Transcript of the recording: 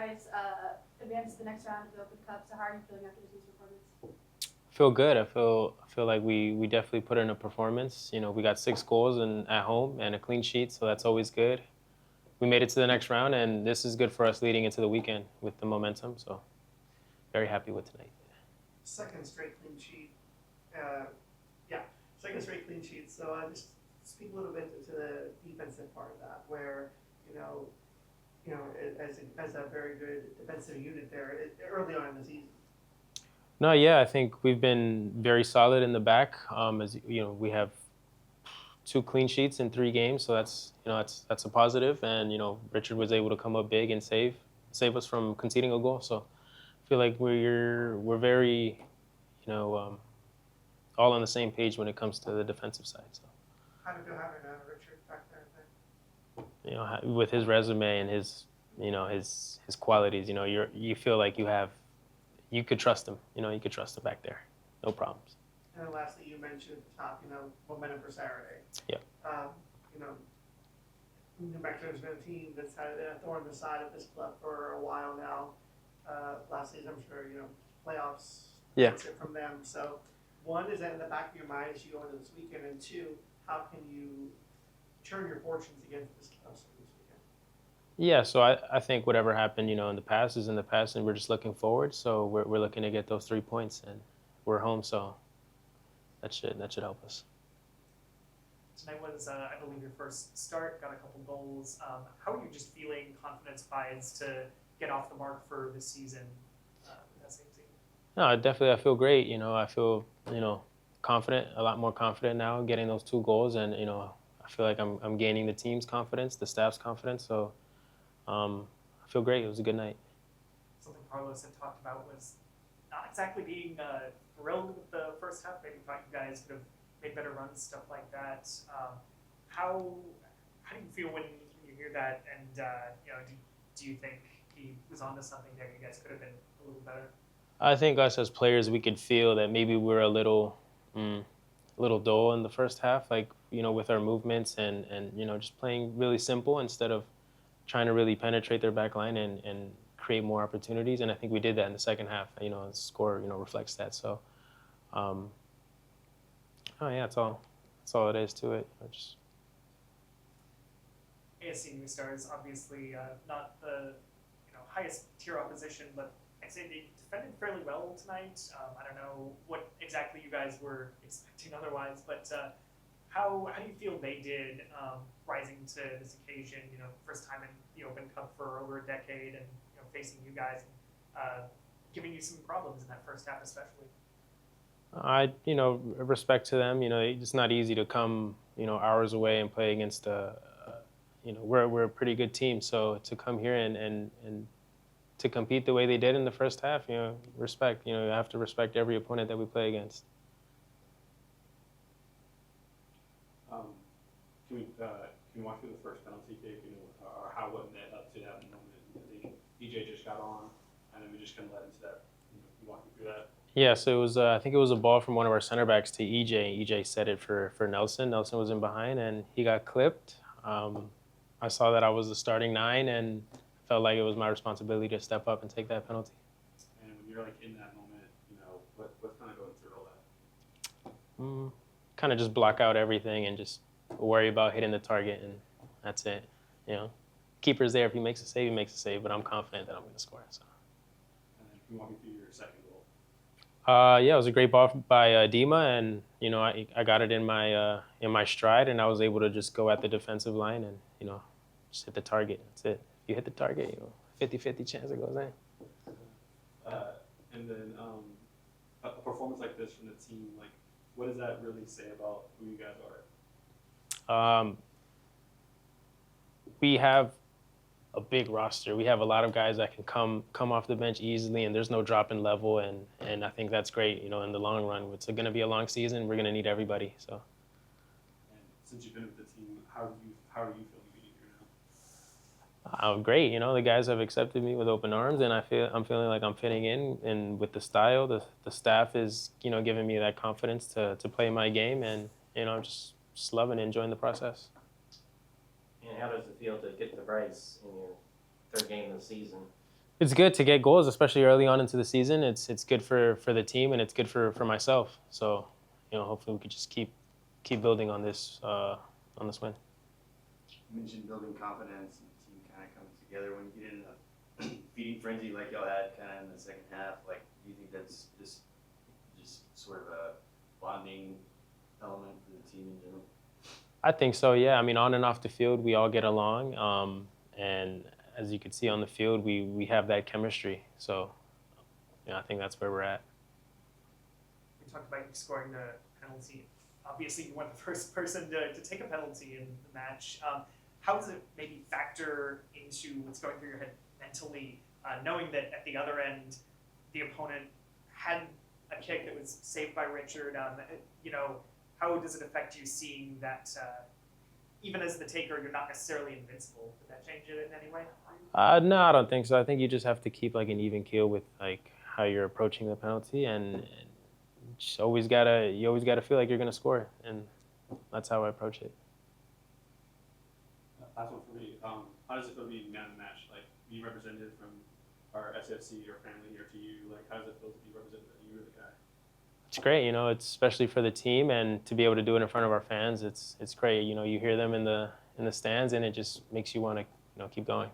guys advance to the next round of the Open Cup. So how are you feeling after the team's performance? Feel good. I feel like we definitely put in a performance. We got 6 goals at home and a clean sheet, so that's always good. We made it to the next round, and this is good for us leading into the weekend with the momentum. So very happy with tonight. Second straight clean sheet. Uh, yeah, second straight clean sheet. So just speak a little bit to the defensive part of that, where you know, as a very good defensive unit there early on in the season. No, yeah, I think we've been very solid in the back. As you know, we have 2 clean sheets in 3 games, so that's a positive. And Richard was able to come up big and save us from conceding a goal. So I feel like we're very all on the same page when it comes to the defensive side. So How do you feel having Richard back there? with his resume and his qualities, you feel like you could trust him. You could trust him back there, no problems. And then lastly, you mentioned at the top, momentum for Saturday. Yeah. You know, New Mexico's been a team that's had a thorn in the side of this club for a while now. Last season, I'm sure, playoffs Yeah. takes it from them. So, one, is that in the back of your mind as you go into this weekend? And two, how can you turn your fortunes against this club this weekend? Yeah, so I think whatever happened, in the past is in the past, and we're just looking forward. So we're looking to get those 3 points, and we're home, so that should help us. Tonight was, I believe, your first start, got a couple goals. How are you just feeling confidence-wise to get off the mark for this season with that same team? No, definitely, I feel great. I feel confident, a lot more confident now, getting those 2 goals, and I feel like I'm gaining the team's confidence, the staff's confidence. So I feel great. It was a good night. Something Carlos had talked about was not exactly being thrilled with the first half. Maybe thought you guys could have made better runs, stuff like that. How do you feel when you hear that? And do you think he was onto something there? You guys could have been a little better. I think us as players, we could feel that maybe we're a little dull in the first half, like with our movements and just playing really simple instead of trying to really penetrate their back line and create more opportunities. And I think we did that in the second half. The score reflects that. So, oh yeah, that's all it is to it. Just ASC New Stars, obviously not the highest tier opposition, but I'd say they defended fairly well tonight. I don't know what exactly you guys were expecting otherwise, but how do you feel they did rising to this occasion? First time in the Open Cup for over a decade, and facing you guys, and giving you some problems in that first half, especially. I respect to them. It's not easy to come hours away and play against we're a pretty good team. So to come here and to compete the way they did in the first half, respect. You have to respect every opponent that we play against. Can you walk through the first penalty kick or how what led up to that moment? I think DJ just got on, and then we just kind of led into that. You walk me through that. Yeah, so it was. I think it was a ball from one of our center backs to EJ. EJ set it for Nelson. Nelson was in behind, and he got clipped. I saw that I was the starting 9, and felt like it was my responsibility to step up and take that penalty. And when you're like in that moment, what's kind of going through all that? Kind of just block out everything and just worry about hitting the target, and that's it. Keeper's there. If he makes a save, he makes a save. But I'm confident that I'm going to score. So. And then can you walk me through your second goal? Yeah, it was a great ball by Dima, and I got it in my stride, and I was able to just go at the defensive line and just hit the target. That's it. If you hit the target, 50-50 chance it goes in. And then a performance like this from the team, like what does that really say about who you guys are? We have a big roster. We have a lot of guys that can come off the bench easily, and there's no drop in level, and I think that's great. In the long run, it's going to be a long season. We're going to need everybody. So. And since you've been with the team, how are you feeling being here now? I'm great. The guys have accepted me with open arms, and I'm feeling like I'm fitting in. And with the style, the staff is giving me that confidence to play my game, and I'm just loving and enjoying the process. And how does it feel to get the brace in your third game of the season? It's good to get goals, especially early on into the season. It's good for the team and it's good for myself. So, hopefully we could just keep building on this win. You mentioned building confidence and the team kind of comes together when you get in a feeding frenzy like y'all had kind of in the second half. Like, do you think that's just sort of a bonding element for the team in general? I think so. Yeah. I mean, on and off the field, we all get along, and as you can see on the field, we have that chemistry. So, I think that's where we're at. We talked about you scoring the penalty. Obviously, you weren't the first person to take a penalty in the match. How does it maybe factor into what's going through your head mentally, knowing that at the other end, the opponent had a kick that was saved by Richard? How does it affect you seeing that, even as the taker, you're not necessarily invincible? Did that change it in any way? No, I don't think so. I think you just have to keep like an even keel with like how you're approaching the penalty, and you always gotta feel like you're gonna score, and that's how I approach it. Last one for me. How does it feel to be man of the match? Like, be represented from our SFC, your family here to you. Like, how does it feel to be represented that you were the guy? It's great, it's especially for the team, and to be able to do it in front of our fans, it's great. You hear them in the stands, and it just makes you want to keep going.